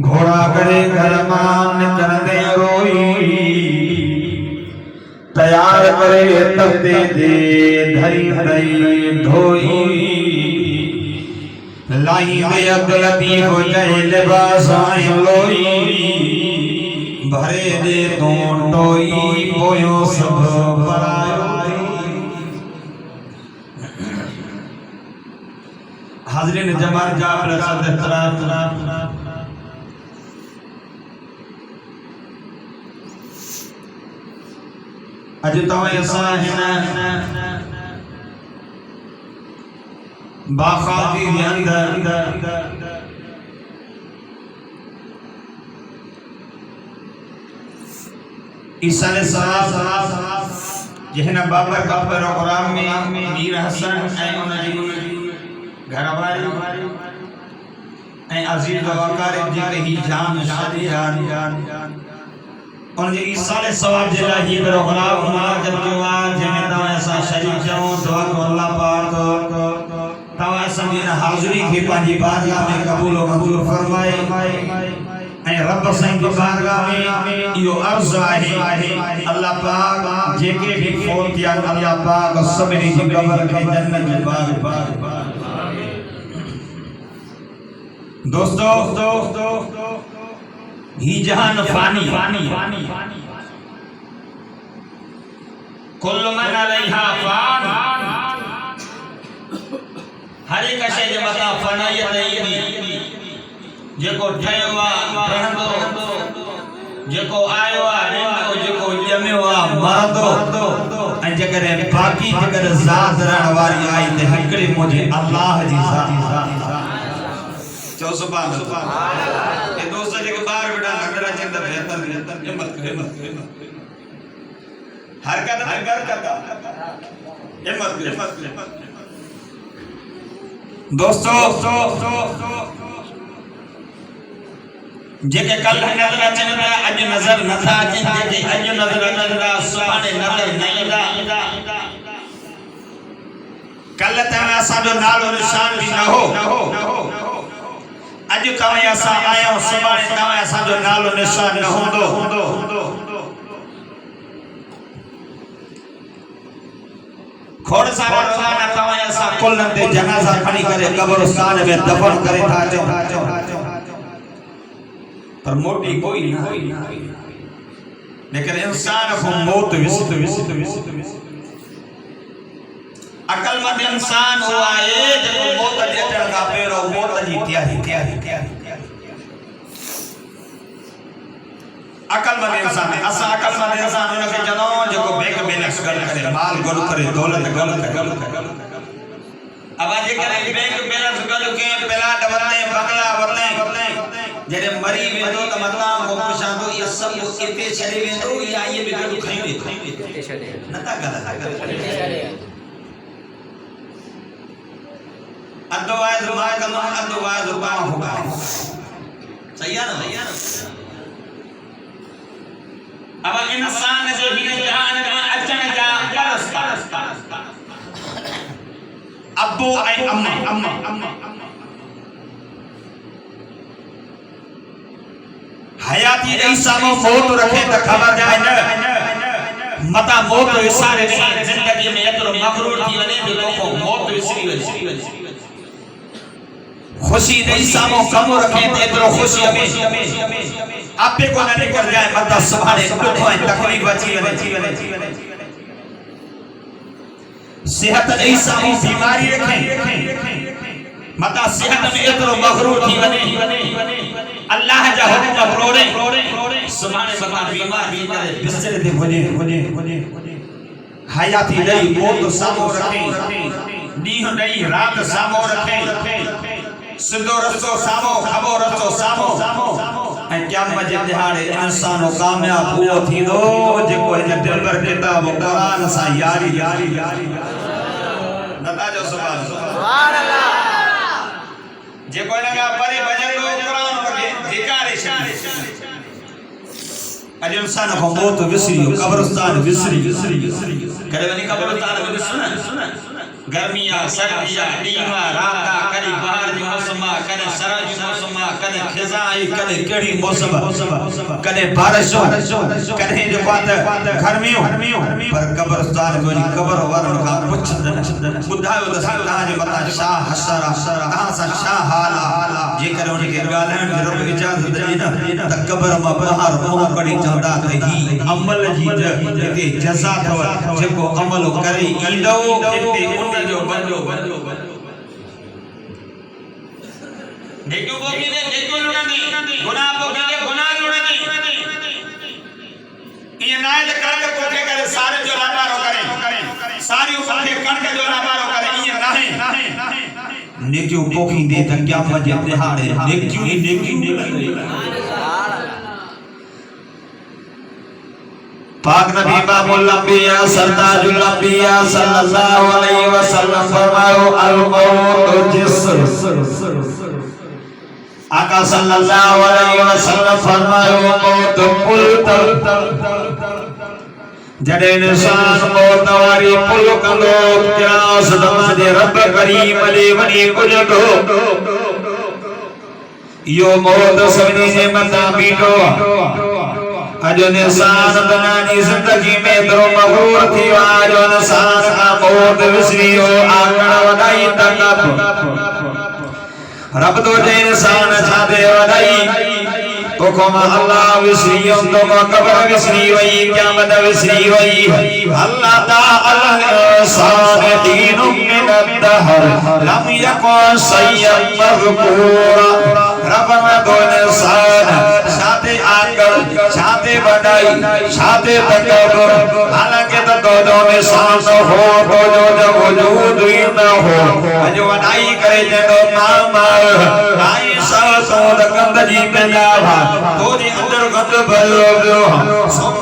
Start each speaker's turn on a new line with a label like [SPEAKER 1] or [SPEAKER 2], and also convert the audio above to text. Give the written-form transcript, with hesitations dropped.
[SPEAKER 1] घोड़ा करे घरमान कर दे रोई तैयार करे तख्ते दे धरी धरी धोई लाई दे अगलती हो जाए लिबास आए लोई भरे दे तो टोई पोयो सब परायो हाजरीन जमात जा प्रसाद तरा अज तव्हां असां हिन बाखाती जे अंदर ईसा अलैहिस्सलाम जे हिन बाबर का प्रोग्राम में मीर हसन ऐं उन जी घरवारी ऐं अज़ीज़ वक़ारिब जेके ही जान शादी जान उन जे ईसा अलैहिस्सलाम जे लाइ ही प्रोग्राम मुनाज़त कयो आहे जंहिंमें तव्हां असां शरीक चऊं दुआ कयो अल्लाह पाक तव्हां असांजी हिन हाज़िरी खे पंहिंजी बारगाह में क़बूल मंज़ूर फरमाए ऐं रब साईं जी बारगाह में इहो अर्ज़ आहे अल्लाह पाक जेके भी फोन किया अल्लाह पाक सभिनी जी क़ब्र खे जन्नत जे बाग दोस्तों ही जहान फानी कुल मन अलैहा फान हर एक शय जे मथा फनायत ईंदी जेको ठहियो आहे रहंदो जेको आयो आहे रहंदो जेको ॼमियो आहे मरंदो ऐं जेकॾहिं बाक़ी जेकॾहिं ज़ात रहण वारी आई त हिकिड़े मुंहिंजे अल्लाह जी ज़ात चओ सुभान अल्लाह ये दोस्त जेके ॿार बेटा नंढड़ा चवनि त बेहतर हिम्मत हरकत हिम्मत दोस्तों जेके कल नज़र अचनि पिया अॼु नज़र नथा अचनि जेके अॼु नज़र अचनि पिया सुभाणे नज़र न ईंदा कल तव्हां असांजो नालो निशान बि न हो अॼु तव्हां असां आया सुभाणे तव्हां असांजो नालो निशान न हूंदो खोड़ सारा रोज़ाना तव्हां असां कुलनि ते जनाज़ा खणी करे क़ब्रिस्तान में दफ़न करे था अचूं पर मोटी कोई न लेकिन इंसान को मौत विसित अकलमंद इंसान हुआ है जो मौत जे अचण खां पहिरियों मौत जी तैयारी अकलमंद इंसान असां अकलमंद इंसान उनखे चवंदा जेको बैंक बैलेंस करे माल गॾु करे दौलत गॾु करे अब जेकर बैंक बैलेंस गॾु के प्लाट वरते बंगला वरते जॾहिं मरी वेंदो त मतां को पुछांदो इहे सभु इते छॾे वेंदो या इहे बि गॾु खणी वेंदो नथा ॻाल्हायो अदवाइज मां कनो अदवाइज पा होगा सही है ना अब इंसान जे हिन जहान में अचण जा रस्ता अबो ऐं अम्मा हयाती ॾेई साम्हूं मौत रखे त ख़बर जाए न मता मौत विसारे नहीं जिंदगी में एतरो मगरूर थी वने जो तोखो मौत विसरी वने खुशी ॾेई साम्हूं कम रखे त एतरो खुशी में आपे को न निकल जाए मता सुभाणे दुख ऐं तकलीफ़ अची वने सेहत ॾेई साम्हूं बीमारी रखे मता सेहत में एतरो मगरूर थी वने अल्लाह जा हुक्म रोड़े सुभाणे मता बीमार थी करे बिस्तर ते वने हयाती ॾेई मौत साम्हूं रखे ॾींहुं ॾेई राति साम्हूं रखे सिधो रस्तो साम्हूं खबो रस्तो साम्हूं ऐं क़यामत जे ॾिहाड़े इंसान कामयाब हुओ थींदो जेको हिन दिलबर किताब क़ुरान सां यारी नता जो सुभान अल्लाह जेको हिन खां परे भॼंदो क़ुरान वगे धिकारे छॾे अॼु इंसान को मौत विसरी कब्रिस्तान विसरी करे वनी कब्रिस्तान में सुन गर्मिया सर्दिया ॾींहुं रात कॾहिं बहार जो मौसम कॾहिं सर जो मौसम कॾहिं खिज़ा आई कॾहिं कहिड़ी मौसम कॾहिं बारिश कॾहिं जेको आहे गर्मियूं पर कब्रिस्तान में वञी क़ब्र वारनि खां पुछंदनि ॿुधायो त तव्हांजे मथां छा हसर तव्हां सां छा हाल आहे जेकर उनखे ॻाल्हाइण जी रब इजाज़त ॾे न त क़ब्र मां ॿाहिरि मुंहुं कढी चवंदा त ही अमल जी हिते जज़ा अथव जेको अमल करे ईंदो हिते जो बंदो देखो बोगी ने देखो लुड़नी गुनाह बोगी ने गुनाह लुड़नी ये नाय जे करके कोठे करे सारे जो लाबारो करे सारी उठे करके जो लाबारो करे ये नाहे नेकियो बोगी दे त क़यामत जे दिहाड़े नेकियो नेकी पाक नबी इमामुल अंबिया सरताजुल अंबिया सल्लल्लाहु अलैहि वसल्लम फरमायो अल मौत जिस्र आका सल्लल्लाहु अलैहि वसल्लम फरमायो मौत पुल जडे इंसान मौत वारी पुल कंदो किरास दमाजे रब करीम ले वनी पुजंदो यो मौत सभिनी जे मथां बीठो अजो इंसान बनानी जिंदगी में दरो मगरूर थी आज इंसान का मौत विसरियो आकड़ वडाई तकब रब तो जे इंसान छादे वडाई तो कोमा अल्लाह विसरियो तो कब्र विसरी वई क़यामत विसरी वई अल्लाह ताला इंसान दीन मिन दहर लम यकुन सय्यम मज़कूरा रब में दो इंसान छाते आकड़ छाते बड़ाई छाते तकबर हालांकि तो दोनों में सांस हो तो जो वजूद ही न हो जो वडाई करे जनो मामा आई सांसों द गंद जी में जावा तो जी अंदर गंद भरो